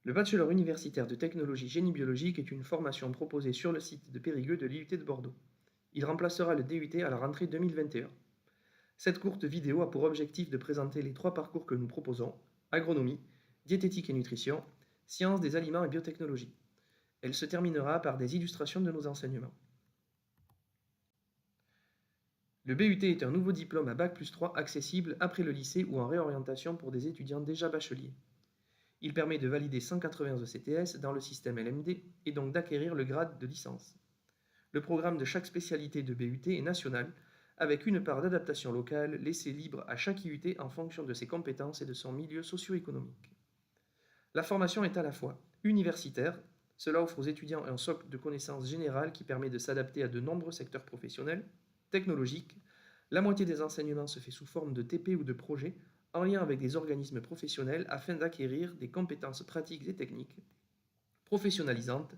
Le bachelor universitaire de technologie génie biologique est une formation proposée sur le site de Périgueux de l'IUT de Bordeaux. Il remplacera le DUT à la rentrée 2021. Cette courte vidéo a pour objectif de présenter les trois parcours que nous proposons: agronomie, diététique et nutrition, sciences des aliments et biotechnologie. Elle se terminera par des illustrations de nos enseignements. Le BUT est un nouveau diplôme à Bac+3 accessible après le lycée ou en réorientation pour des étudiants déjà bacheliers. Il permet de valider 180 ECTS dans le système LMD et donc d'acquérir le grade de licence. Le programme de chaque spécialité de BUT est national, avec une part d'adaptation locale laissée libre à chaque IUT en fonction de ses compétences et de son milieu socio-économique. La formation est à la fois universitaire, cela offre aux étudiants un socle de connaissances générales qui permet de s'adapter à de nombreux secteurs professionnels, technologique. La moitié des enseignements se fait sous forme de TP ou de projet, en lien avec des organismes professionnels afin d'acquérir des compétences pratiques et techniques. Professionnalisantes,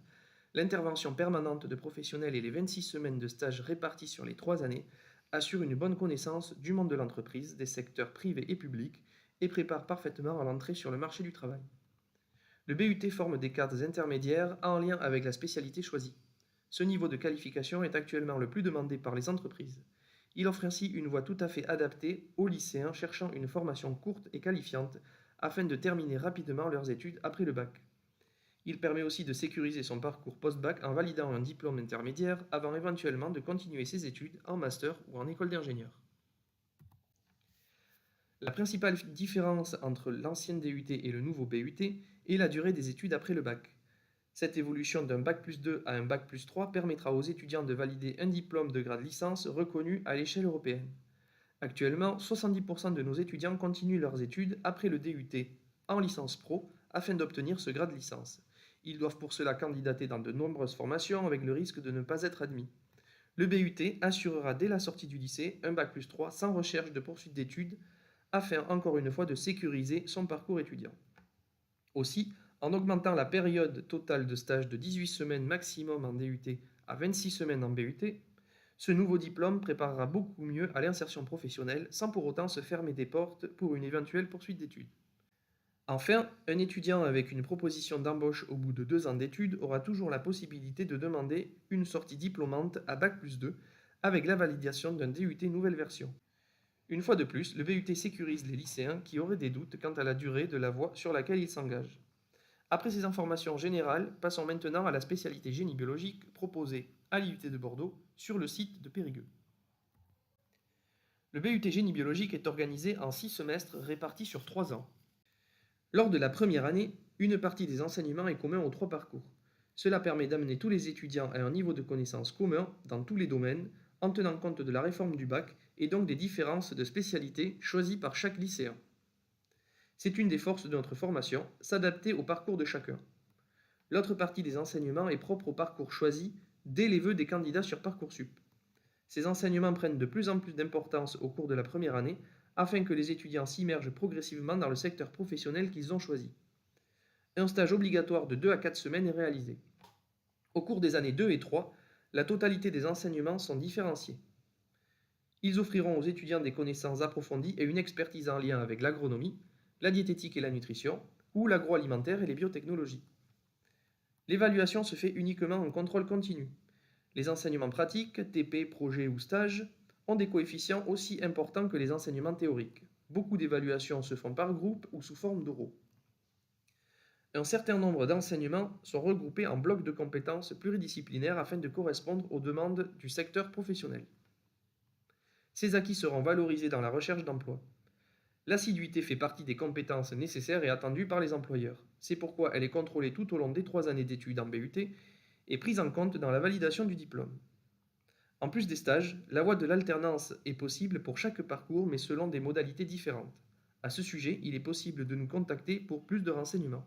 l'intervention permanente de professionnels et les 26 semaines de stage réparties sur les 3 années assurent une bonne connaissance du monde de l'entreprise, des secteurs privés et publics et préparent parfaitement à l'entrée sur le marché du travail. Le BUT forme des cadres intermédiaires en lien avec la spécialité choisie. Ce niveau de qualification est actuellement le plus demandé par les entreprises. Il offre ainsi une voie tout à fait adaptée aux lycéens cherchant une formation courte et qualifiante afin de terminer rapidement leurs études après le bac. Il permet aussi de sécuriser son parcours post-bac en validant un diplôme intermédiaire avant éventuellement de continuer ses études en master ou en école d'ingénieur. La principale différence entre l'ancien DUT et le nouveau BUT est la durée des études après le bac. Cette évolution d'un bac+2 à un bac+3 permettra aux étudiants de valider un diplôme de grade licence reconnu à l'échelle européenne. Actuellement, 70% de nos étudiants continuent leurs études après le DUT en licence pro afin d'obtenir ce grade licence. Ils doivent pour cela candidater dans de nombreuses formations avec le risque de ne pas être admis. Le BUT assurera dès la sortie du lycée un bac+3 sans recherche de poursuite d'études afin encore une fois de sécuriser son parcours étudiant. Aussi, en augmentant la période totale de stage de 18 semaines maximum en DUT à 26 semaines en BUT, ce nouveau diplôme préparera beaucoup mieux à l'insertion professionnelle sans pour autant se fermer des portes pour une éventuelle poursuite d'études. Enfin, un étudiant avec une proposition d'embauche au bout de 2 ans d'études aura toujours la possibilité de demander une sortie diplômante à bac+2 avec la validation d'un DUT nouvelle version. Une fois de plus, le BUT sécurise les lycéens qui auraient des doutes quant à la durée de la voie sur laquelle ils s'engagent. Après ces informations générales, passons maintenant à la spécialité génie biologique proposée à l'IUT de Bordeaux sur le site de Périgueux. Le BUT génie biologique est organisé en 6 semestres répartis sur 3 ans. Lors de la première année, une partie des enseignements est commun aux 3 parcours. Cela permet d'amener tous les étudiants à un niveau de connaissance commun dans tous les domaines, en tenant compte de la réforme du bac et donc des différences de spécialité choisies par chaque lycéen. C'est une des forces de notre formation, s'adapter au parcours de chacun. L'autre partie des enseignements est propre au parcours choisi dès les vœux des candidats sur Parcoursup. Ces enseignements prennent de plus en plus d'importance au cours de la première année afin que les étudiants s'immergent progressivement dans le secteur professionnel qu'ils ont choisi. Un stage obligatoire de 2 à 4 semaines est réalisé. Au cours des années 2 et 3, la totalité des enseignements sont différenciés. Ils offriront aux étudiants des connaissances approfondies et une expertise en lien avec l'agronomie, la diététique et la nutrition, ou l'agroalimentaire et les biotechnologies. L'évaluation se fait uniquement en contrôle continu. Les enseignements pratiques, TP, projets ou stages, ont des coefficients aussi importants que les enseignements théoriques. Beaucoup d'évaluations se font par groupe ou sous forme d'oraux. Un certain nombre d'enseignements sont regroupés en blocs de compétences pluridisciplinaires afin de correspondre aux demandes du secteur professionnel. Ces acquis seront valorisés dans la recherche d'emploi. L'assiduité fait partie des compétences nécessaires et attendues par les employeurs. C'est pourquoi elle est contrôlée tout au long des 3 années d'études en BUT et prise en compte dans la validation du diplôme. En plus des stages, la voie de l'alternance est possible pour chaque parcours mais selon des modalités différentes. À ce sujet, il est possible de nous contacter pour plus de renseignements.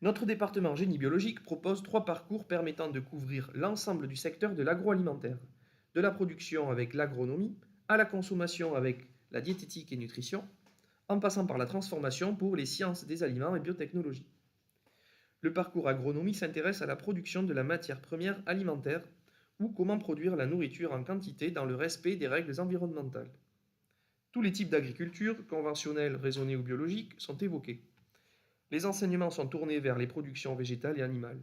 Notre département génie biologique propose 3 parcours permettant de couvrir l'ensemble du secteur de l'agroalimentaire, de la production avec l'agronomie, à la consommation avec la diététique et nutrition, en passant par la transformation pour les sciences des aliments et biotechnologie. Le parcours agronomie s'intéresse à la production de la matière première alimentaire ou comment produire la nourriture en quantité dans le respect des règles environnementales. Tous les types d'agriculture, conventionnelle, raisonnée ou biologique, sont évoqués. Les enseignements sont tournés vers les productions végétales et animales.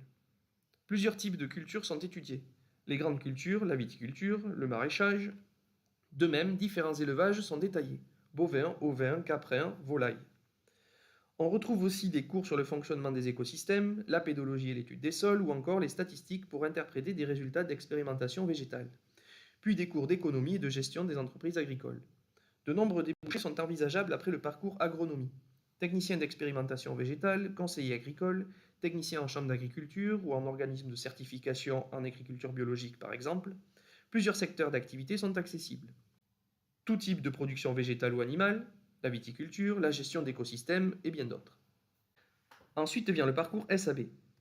Plusieurs types de cultures sont étudiés. Les grandes cultures, la viticulture, le maraîchage. De même, différents élevages sont détaillés. Bovins, ovins, caprins, volailles. On retrouve aussi des cours sur le fonctionnement des écosystèmes, la pédologie et l'étude des sols, ou encore les statistiques pour interpréter des résultats d'expérimentation végétale. Puis des cours d'économie et de gestion des entreprises agricoles. De nombreux débouchés sont envisageables après le parcours agronomie. Technicien d'expérimentation végétale, conseiller agricole, technicien en chambre d'agriculture ou en organisme de certification en agriculture biologique par exemple. Plusieurs secteurs d'activité sont accessibles. Tout type de production végétale ou animale, la viticulture, la gestion d'écosystèmes et bien d'autres. Ensuite vient le parcours SAB.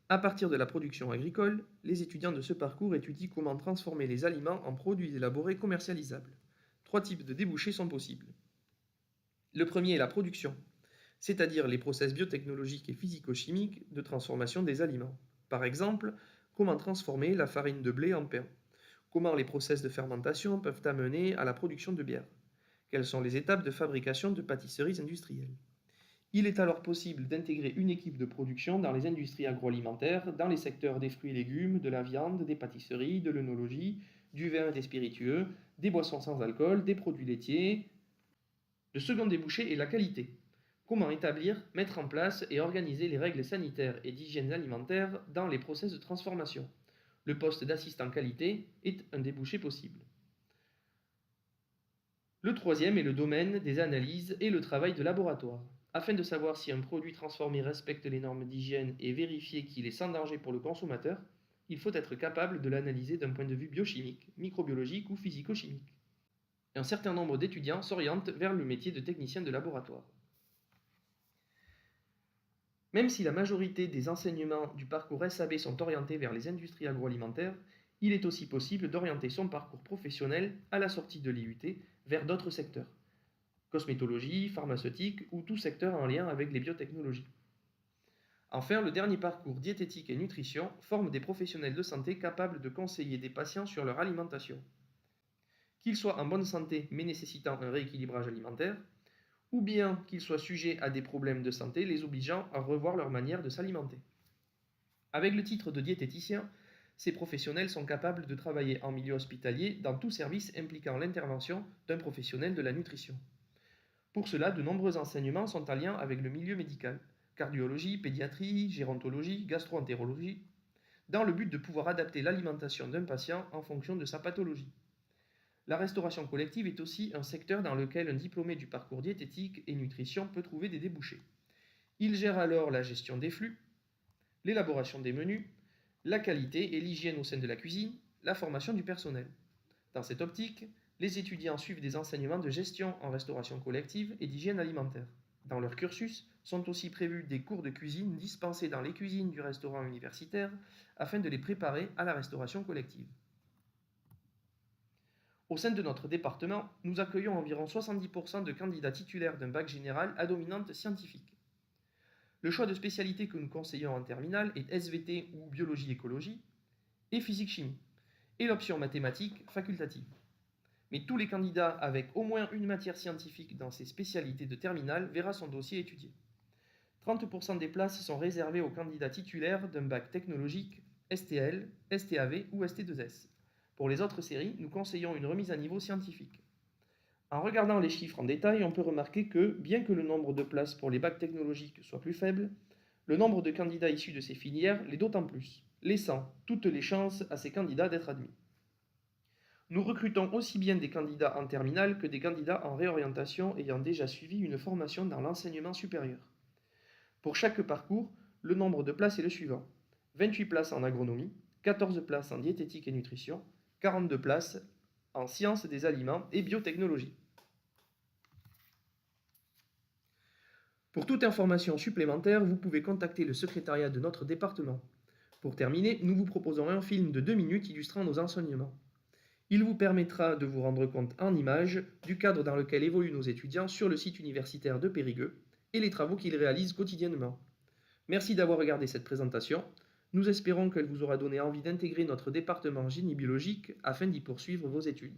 À partir de la production agricole, les étudiants de ce parcours étudient comment transformer les aliments en produits élaborés commercialisables. 3 types de débouchés sont possibles. Le premier est la production, c'est-à-dire les process biotechnologiques et physico-chimiques de transformation des aliments. Par exemple, comment transformer la farine de blé en pain. Comment les process de fermentation peuvent amener à la production de bière. Quelles sont les étapes de fabrication de pâtisseries industrielles. Il est alors possible d'intégrer une équipe de production dans les industries agroalimentaires, dans les secteurs des fruits et légumes, de la viande, des pâtisseries, de l'œnologie, du vin et des spiritueux, des boissons sans alcool, des produits laitiers. Le second débouché est la qualité. Comment établir, mettre en place et organiser les règles sanitaires et d'hygiène alimentaire dans les process de transformation. Le poste d'assistant qualité est un débouché possible. Le troisième est le domaine des analyses et le travail de laboratoire. Afin de savoir si un produit transformé respecte les normes d'hygiène et vérifier qu'il est sans danger pour le consommateur, il faut être capable de l'analyser d'un point de vue biochimique, microbiologique ou physico-chimique. Un certain nombre d'étudiants s'orientent vers le métier de technicien de laboratoire. Même si la majorité des enseignements du parcours SAB sont orientés vers les industries agroalimentaires, il est aussi possible d'orienter son parcours professionnel à la sortie de l'IUT vers d'autres secteurs, cosmétologie, pharmaceutique ou tout secteur en lien avec les biotechnologies. Enfin, le dernier parcours diététique et nutrition forme des professionnels de santé capables de conseiller des patients sur leur alimentation. Qu'ils soient en bonne santé mais nécessitant un rééquilibrage alimentaire, ou bien qu'ils soient sujets à des problèmes de santé les obligeant à revoir leur manière de s'alimenter. Avec le titre de diététicien, ces professionnels sont capables de travailler en milieu hospitalier dans tout service impliquant l'intervention d'un professionnel de la nutrition. Pour cela, de nombreux enseignements sont en lien avec le milieu médical, cardiologie, pédiatrie, gérontologie, gastro-entérologie, dans le but de pouvoir adapter l'alimentation d'un patient en fonction de sa pathologie. La restauration collective est aussi un secteur dans lequel un diplômé du parcours diététique et nutrition peut trouver des débouchés. Il gère alors la gestion des flux, l'élaboration des menus, la qualité et l'hygiène au sein de la cuisine, la formation du personnel. Dans cette optique, les étudiants suivent des enseignements de gestion en restauration collective et d'hygiène alimentaire. Dans leur cursus sont aussi prévus des cours de cuisine dispensés dans les cuisines du restaurant universitaire afin de les préparer à la restauration collective. Au sein de notre département, nous accueillons environ 70% de candidats titulaires d'un bac général à dominante scientifique. Le choix de spécialité que nous conseillons en terminale est SVT ou biologie-écologie et physique-chimie, et l'option mathématiques facultative. Mais tous les candidats avec au moins une matière scientifique dans ces spécialités de terminale verra son dossier étudié. 30% des places sont réservées aux candidats titulaires d'un bac technologique STL, STAV ou ST2S. Pour les autres séries, nous conseillons une remise à niveau scientifique. En regardant les chiffres en détail, on peut remarquer que, bien que le nombre de places pour les bacs technologiques soit plus faible, le nombre de candidats issus de ces filières l'est d'autant plus, laissant toutes les chances à ces candidats d'être admis. Nous recrutons aussi bien des candidats en terminale que des candidats en réorientation ayant déjà suivi une formation dans l'enseignement supérieur. Pour chaque parcours, le nombre de places est le suivant: 28 places en agronomie, 14 places en diététique et nutrition, 42 places en sciences des aliments et biotechnologie. Pour toute information supplémentaire, vous pouvez contacter le secrétariat de notre département. Pour terminer, nous vous proposons un film de 2 minutes illustrant nos enseignements. Il vous permettra de vous rendre compte en images du cadre dans lequel évoluent nos étudiants sur le site universitaire de Périgueux et les travaux qu'ils réalisent quotidiennement. Merci d'avoir regardé cette présentation. Nous espérons qu'elle vous aura donné envie d'intégrer notre département génie biologique afin d'y poursuivre vos études.